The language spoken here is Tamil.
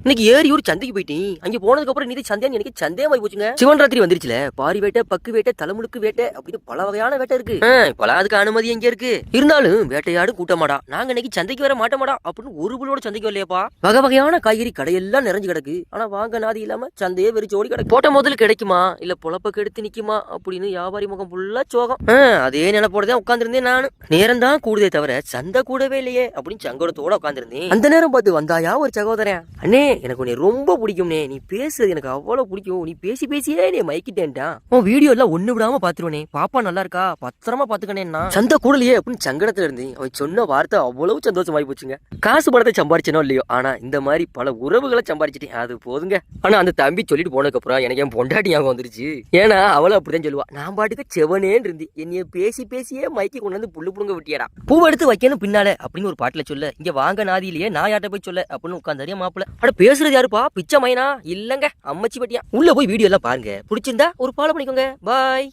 இன்னைக்கு ஏரியூர் சந்தைக்கு போயிட்டேன். அங்க போனதுக்கு அப்புறம் நீதி சந்தைன்னு எனக்கு சந்தேகமாயி போச்சுங்க. சிவன் ராத்திரி வந்துருச்சுல, பாரி வேட்டை, பக்கு வேட்டை, தலைமுழுக்கு வேட்டை அப்படின்னு பல வகையான வேட்டை இருக்கு. இப்பலாம் அதுக்கு அனுமதி எங்க இருக்கு? இருந்தாலும் வேட்டையாடு கூட்டமாடா, நாங்க இன்னைக்கு சந்தைக்கு வர மாட்டோமாடா அப்படின்னு ஒரு புள்ளோட சந்தைக்கு வரலையாப்பா. வகை வகையான காய்கறி கடையெல்லாம் நிறைஞ்சு கிடக்கு. ஆனா வாங்க நாதி இல்லாம சந்தையே வெறிச்சு ஓடி கிடக்கு. போட்ட முதல்ல கிடைக்குமா இல்ல பொழப்ப கெடுத்து நிக்குமா அப்படின்னு வியாபாரி முகம் ஃபுல்லா சோகம். அதே நினைப்போடதான் உட்காந்துருந்தேன் நானு. நேரம் தான் கூடுதே தவிர சந்தை கூடவே இல்லையே அப்படின்னு சங்கடத்தோட உட்காந்துருந்தேன். அந்த நேரம் பார்த்து வந்தாயா ஒரு சகோதரன், அண்ணே எனக்கு உன்னை ரொம்ப பிடிக்கும்னே, நீ பேசுறது எனக்கு அவ்வளவு பிடிக்கும், நீ பேசி பேசியே நீ மயக்கிட்டேன்டா, உன் வீடியோ எல்லாம் ஒண்ணு விடாம பாத்துருவனே, பாப்பா நல்லா இருக்கா, பத்திரமா பாத்துக்கணேன்னா சந்தை கூடலையே அப்படின்னு சங்கடத்துல இருந்து அவன் சொன்ன வார்த்தை அவ்வளவு சந்தோஷமாயி போச்சுங்க. காசு படத்தை சம்பாரிச்சனோ இல்லையோ, ஆனா இந்த மாதிரி பல உறவுகளை சம்பாரிச்சிட்டேன், அது போதுங்க. ஆனா அந்த தம்பி சொல்லிட்டு போனதுக்கு அப்புறம் எனக்கு என் பொண்டாட்டி ஞாபகம் வந்துருச்சு. ஏன்னா அவளை அப்படிதான் சொல்லுவா, நான் பாட்டுக்கு செவனேன்னு இருந்து என்னைய பேசி பேசியே மயக்கி கொண்டு வந்து புல்லு புடுங்க விட்டியாடா, பூ எடுத்து வைக்கணும் பின்னால அப்படின்னு ஒரு பாட்டுல சொல்ல, இங்க வாங்க நாதியிலேயே நான் யார்ட்ட போய் சொல்ல அப்படின்னு உட்காந்தாரியா மாப்பிள்ள. அட பேசுறது யாருப்பா, பிச்சை மைனா இல்லங்க அம்மச்சி பட்டியா. உள்ள போய் வீடியோ எல்லாம் பாருங்க, பிடிச்சிருந்தா ஒரு ஃபாலோ பண்ணிக்கோங்க. பாய்.